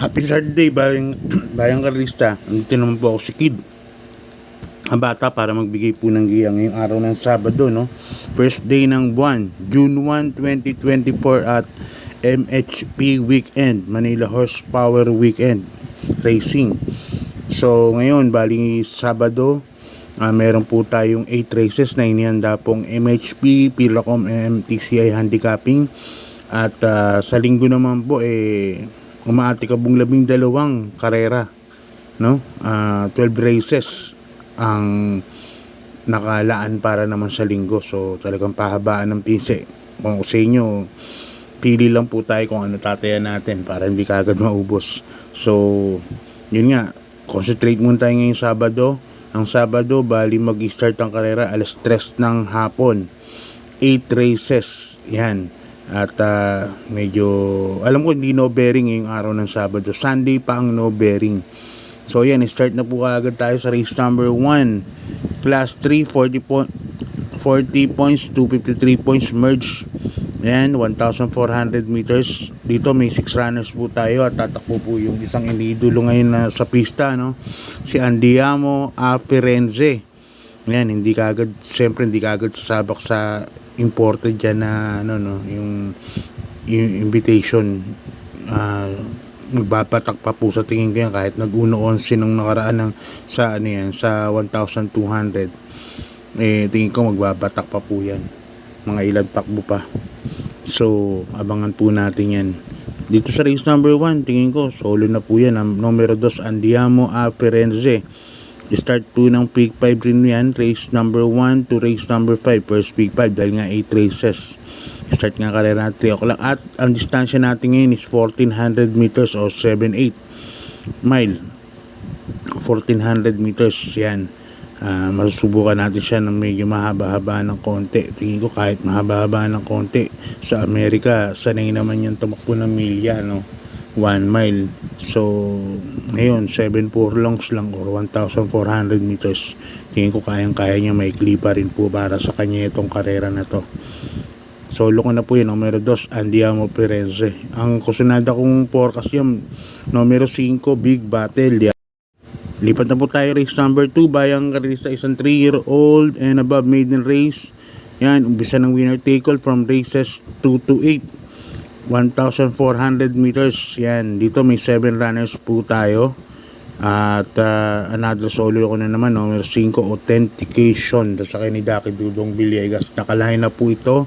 Happy Saturday, bayang karista. Nandito naman po ako si Kid, ang bata, para magbigay po ng giya ngayong araw ng Sabado, no? First day ng buwan, June 1, 2024 at MHP Weekend, Manila Horsepower Weekend Racing. So ngayon, bali Sabado, meron po tayong 8 races na inihanda pong MHP, Pilacom, MTCI Handicapping. At sa linggo naman po, umaatikabong 12 karera, no? 12 races ang nakalaan para naman sa linggo. So talagang pahabaan ng pise. Kung sa inyo, pili lang po tayo kung ano tatayan natin para hindi kagad maubos. So yun nga, concentrate muna tayo ngayong Sabado. Ang Sabado, bali mag-start ang karera alas 3 ng hapon. 8 races yan. At medyo, alam ko hindi no bearing ngayong araw ng Sabado. Sunday pa ang no bearing. So yan, start na po agad tayo sa race number 1. Class 3, 40 points, 253 points merge. Yan, 1,400 meters. Dito may 6 runners po tayo at tatakbo po yung isang inidulo ngayon na sa pista, no? Si Andiamo Afirenze. Yan, hindi kagad sasabak sa imported dyan na yung invitation. Magbabatak pa po sa tingin ko yan, kahit nag-1-11 nung nakaraan sa 1,200. Tingin ko magbabatak pa po yan, mga ilang takbo pa. So abangan po natin yan. Dito sa race number 1, tingin ko solo na po yan. Ang numero 2, Andiamo Afirenze. Start po ng Peak 5 rin yan, race number 1 to race number 5. First Peak 5 dahil nga 8 races. Start nga karera 3 o'clock. At ang distansya natin ngayon is 1,400 meters o 7-8 mile. 1,400 meters yan. Masusubukan natin siya ng medyo mahaba-haba ng konti. Tingin ko kahit mahaba-haba ng konti, sa Amerika sanay naman yan tumakbo ng milya, no? 1 mile. So ngayon 7 furlongs lang or 1,400 meters. Tingin ko kayang-kaya niya, may klipa rin po para sa kanya itong karera na to. Solo ko na po yun, numero 2, Andiamo Afirenze. Ang kusunada kong forecast yan, numero 5, Big Battle. Lipat na po tayo race number 2, bayang karista, isang 3-year-old and above maiden race. Yan, umpisa ng winner take all from races 2 to 8. 1,400 meters. Yan, dito may 7 runners po tayo. At another solo ko na naman, number 5, Authentication. Sa kay ni Daki Dudong Villegas. Nakalahin na po ito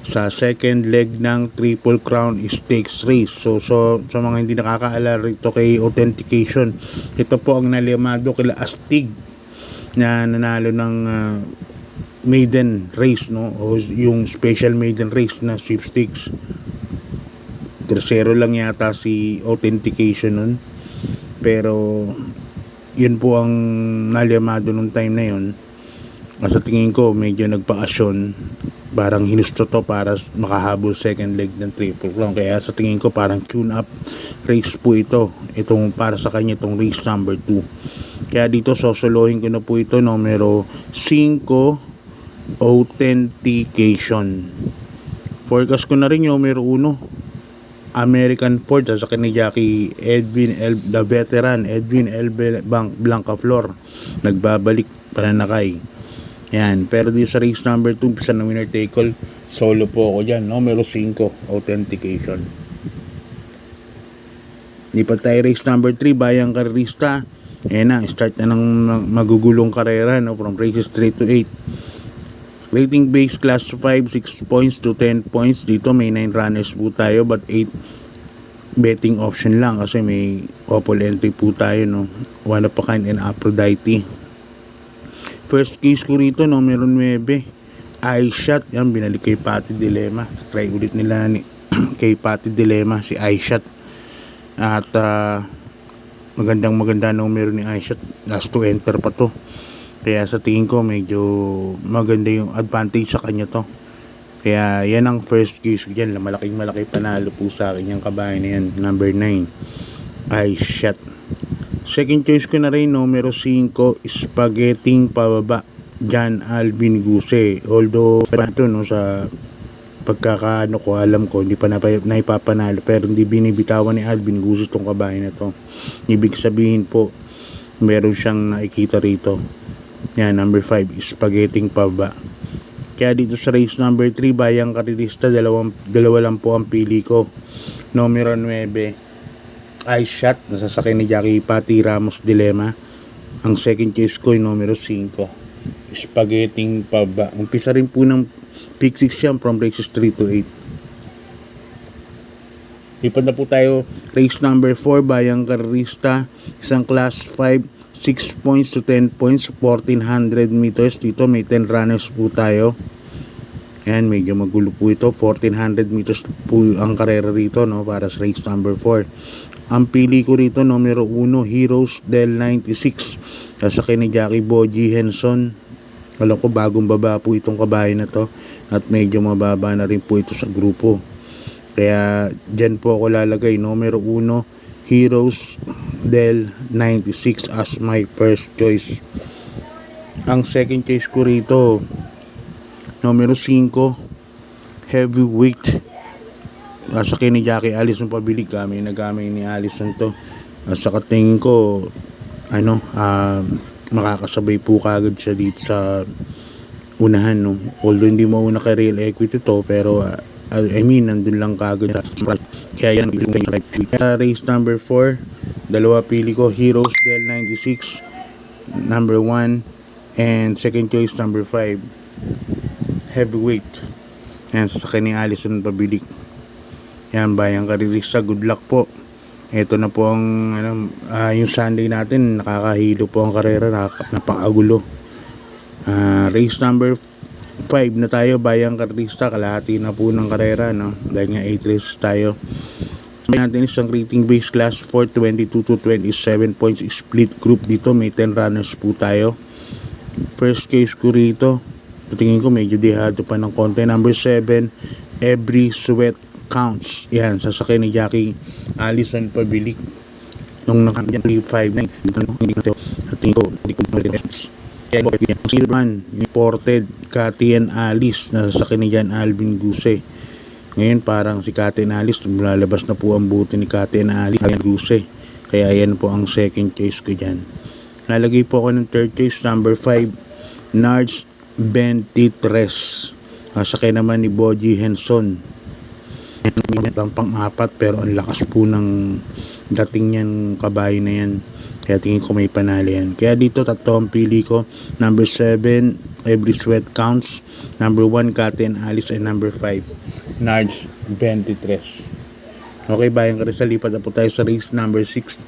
sa second leg ng Triple Crown Stakes race. So sa mga hindi nakakaalala rito kay Authentication, ito po ang nalimado kila Astig na nanalo ng maiden race, no? O yung special maiden race na sweepstakes. Tercero lang yata si Authentication nun, pero yun po ang nalimado nung time na yun. Sa tingin ko medyo nagpakasyon, parang hinusto to para makahabol second leg ng Triple Crown. Kaya sa tingin ko parang tune up race po itong para sa kanya, itong race number 2. Kaya dito sosolohin ko na po ito, numero 5, Authentication. Forecast ko na rin yung numero 1, American Ford, sa kanya Jackie the veteran Edwin L. Blancaflor, nagbabalik pananakay. Yan, pero di sa race number 2, pisa ng winner take all, solo po ako dyan, numero 5, Authentication. Lipat tayo race number 3, bayang karista. Ayan na, start na ng magugulong karera, no, from races 3 to 8. Rating base class 5, 6 points to 10 points. Dito may 9 runners po tayo, but 8 betting option lang kasi may couple entry po tayo, no? One of a kind and Aphrodite. First case ko rito, numero 9, iShot. Yan, binalik kay Pati Dilemma. Try ulit nila kay Pati Dilemma si iShot. At maganda numero ni iShot. Last to enter pa to. Kaya sa tingin ko medyo maganda yung advantage sa kanya to. Kaya yan ang first case ko dyan. Malaki panalo po sa akin yung kabahay na yan, number 9, iShot. Second choice ko na rin, numero 5, Spaghetting pababa, John Alvin Guse. Although ito, no, sa pagkakaano ko, alam ko, hindi pa naipapanalo, pero hindi binibitawan ni Alvin Guzes tong kabahay na to. Ibig sabihin po, meron siyang nakikita rito. Yan, number 5, spaghetting paba. Kaya dito sa race number 3, Bayang Karirista, dalawa lang po ang pili ko. Numero 9, Ice Shot, nasasakay ni Jackie Pati Ramos Dilema. Ang second choice ko yung numero 5, spaghetting paba. Umpisa rin po ng pick 6 yan from races 3 to 8. Lipat na po tayo. Race number 4, Bayang Karirista, isang class 5, 6 points to 10 points, 1400 meters. Dito may 10 runners po tayo. Ayan, medyo magulo po ito. 1400 meters po ang karera rito, no, para sa race number 4. Ang pili ko rito, numero 1, Heroes del 96. Sasakay ni Jackie Boji Henson. Alam ko bagong baba po itong kabahay na to. At medyo mababa na rin po ito sa grupo. Kaya dyan po ako lalagay, numero 1, Heroes del 96 as my first choice. Ang second choice ko rito, numero 5, Heavyweight. Sa ni Jackie Allison pabili, gamay ni Allison to. Sa katingin ko, makakasabay po kagad siya dito sa unahan, no. Although hindi mo una kay Real Equity to, pero nandun lang kagad. Kaya yan, race number 4, dalawa pili ko, Heroes del 96, number 1, and second choice number 5, Heavyweight. Yan, sasakay ni Allison pabilik. Yan, Bayang Karirista, good luck po. Ito na po ang yung Sunday natin, nakakahilo po ang karera, napakagulo. Race number 5 na tayo, Bayang Karirista, kalahati na po ng karera, no? Dahil nga 8 races tayo. Natin isang rating base class 4, 22 to 27 points split group. Dito may 10 runners po tayo. First case ko rito, tingin ko medyo dehado pa ng konti, number 7, Every Sweat Counts. Yan, sasakay ni Jackie Allison pabilik. Nung naka-5 na tingin ko Silverman, imported Cathy and Alice, na sasakay ni Jan Alvin Guzes. Ngayon parang si Cathy and Alice, lalabas na po ang buti ni Cathy and Alice Guzes. Kaya yan po ang second choice ko dyan. Lalagay po ako ng third choice, number 5, Nards 23. Sasakay naman ni Boji Henson. Ang pang-apat, pero ang lakas po ng dating yan, kabayo na yan. Kaya tingin ko may panalo yan. Kaya dito tatlo ang pili ko, number 7, Every Sweat Counts, number 1, Cathy and Alice, and number 5, Nards 23. Okay, Bayang Karirista, lipat na po tayo sa race number 6.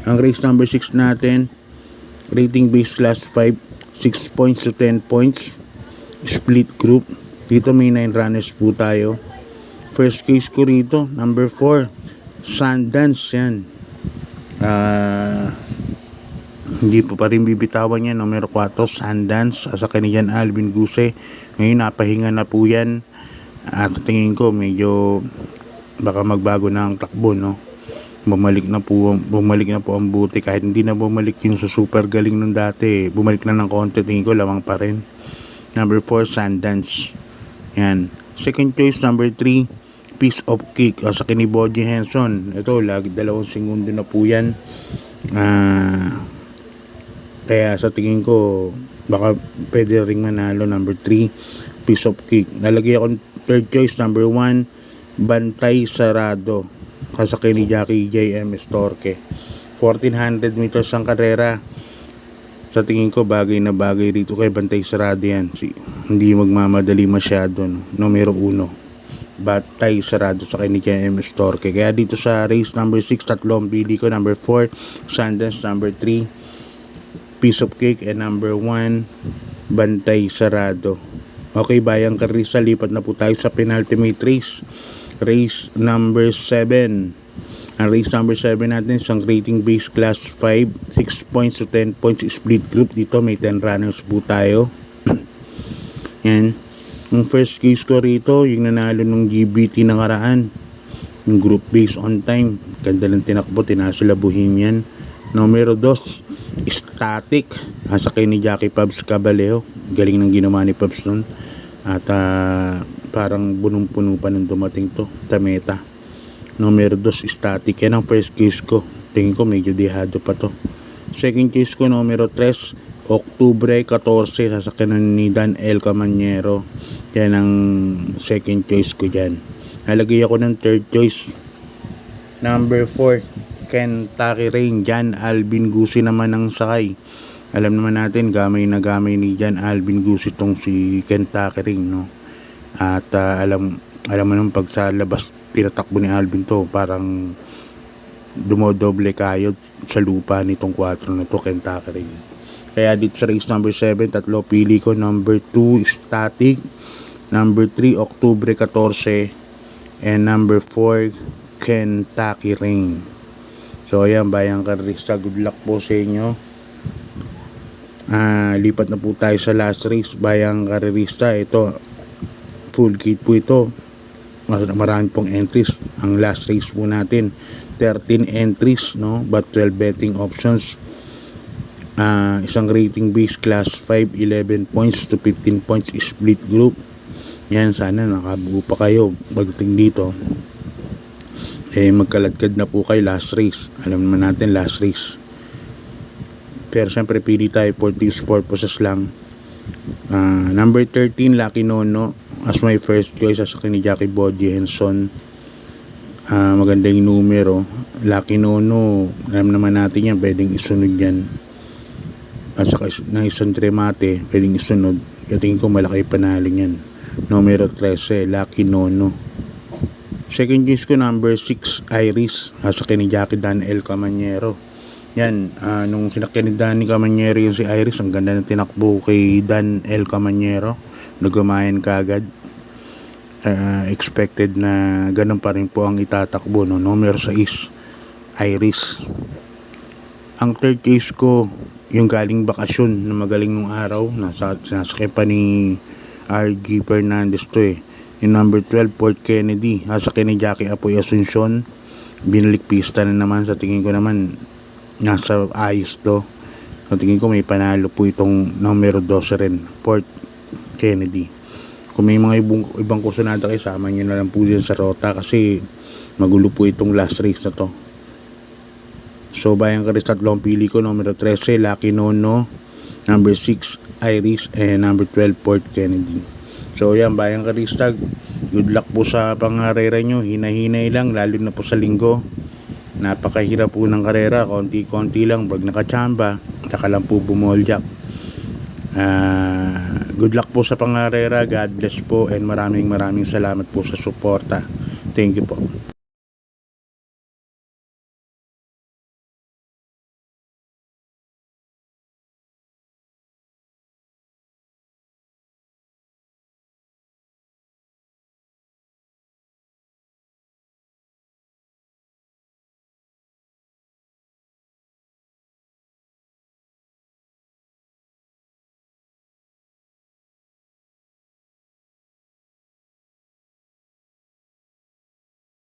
Ang race number 6 natin, rating base class 5, 6 points to 10 points, split group. Dito may 9 runners po tayo. First case ko rito, number 4, Sundance. Yan, hindi pa rin bibitawan yan. Numero 4, Sundance, sa kaniyan Alvin Guzes. Ngayon napahinga na po yan, at tingin ko medyo baka magbago na ang takbo, no. Bumalik na po ang buti, kahit hindi na bumalik yung sa super galing nung dati, bumalik na ng konti, tingin ko lamang pa rin. Number 4, Sundance. Yan. Second choice, number 3, Piece of Cake. Sa ni Boji Henson. Ito, 2 segundo na po yan. Kaya sa tingin ko, baka pwede ring manalo. Number 3, Piece of Cake. Nalagay ako third choice, number 1, Bantay Sarado. Kasakay ni Jackie J.M. Estorque. 1400 meters ang karera. Sa tingin ko, bagay na bagay rito kay Bantay Sarado yan. Hindi magmamadali masyado, no? Numero 1, Bantay Sarado sa kay ni J.M. Estorque. Kaya dito sa race number 6, tatlong pili ko, number 4, Sundance, number 3, Piece of Cake, and number 1, Bantay Sarado. Okay, Bayang Karirista, lipat na po tayo sa penultimate race. Race number 7. Ang race number 7 natin, isang rating base class 5, 6 points to 10 points split group. Dito may 10 runners po tayo. Yan. Yung first case ko rito, yung nanalo ng GBT nakaraan, yung group base on time. Ganda lang tinakbo, tinasila Bohemian. Numero 2, Static. Sasakyan ni Jackie Pabs Caballero. Galing ng ginawa ni Pabs nun. At parang punong-puno pa nung dumating to. Tameta. Numero 2, Static. Yan ang first case ko. Tingin ko medyo dehado pa to. Second case ko, numero 3, Oktubre 14, sasakyan ni Dan L. Camanyero. Yan ang second choice ko dyan. Nalagay ako ng third choice. Number 4, Kentucky Rain. Jan Alvin Gusi naman ang sakay. Alam naman natin, gamay na gamay ni Jan Alvin Gusi itong si Kentucky Rain, no? At alam mo naman pag sa labas tinatakbo ni Alvin to, parang dumodoble kayod sa lupa nitong 4 na to, Kentucky Rain. Kaya dito sa race number 7, tatlo pili ko. Number 2, Static. Number 3, Oktubre 14. And number 4, Kentucky Rain. So ayan, bayang karista, good luck po sa inyo. Lipat na po tayo sa last race, bayang karista. Ito, full kit po ito. Marami pong entries. Ang last race po natin, 13 entries, no? But 12 betting options. Isang rating base class 5, 11 points to 15 points split group. Yan, sana nakabuo pa kayo pagdating dito. Magkaladkad na po kayo last race. Alam naman natin last race. Pero syempre pili tayo for these purposes lang. Number 13, Lucky Nono. As my first choice, sa akin ni Jackie Bodie Henson. Maganda yung numero. Lucky Nono, alam naman natin yan, pwedeng isunod yan. At saka na isang tremate, pwedeng isunod. Tingin ko malaki panaling yan. Numero 13, Lucky Nono. Second choice ko, number 6, Iris. Sa akin ni Jackie Dan L. Camanyero. Yan, nung sinakyan ni Danny Camanyero yung si Iris, ang ganda ng tinakbo kay Dan L. Camanyero. Nagamayan kaagad. Expected na ganun pa rin po ang itatakbo, no? Numero 6, Iris. Ang third case ko, yung galing bakasyon na magaling nung araw, sinasakyan pa ni R.G. Fernandez to Yung number 12, Port Kennedy. Sasakyan ni Jackie Apoy Asuncion. Binalik pista na naman. Sa tingin ko naman, nasa ayos to. Sa tingin ko may panalo po itong numero 12 rin, Port Kennedy. Kung may mga ibang kusunada kayo, sama nyo na lang po dyan sa rota kasi magulo po itong last race na to. So bayang karis, tatlong pili ko. Numero 13, Lucky Nono. Number 6, Iris. And number 12, Port Kennedy. So yan, bayang karistag, good luck po sa pangarera nyo. Hinahinay lang, lalo na po sa linggo. Napakahirap po ng karera, konti-konti lang. Pag nakachamba, saka lang po bumoljak. Good luck po sa pangarera. God bless po, and maraming salamat po sa suporta. Thank you po.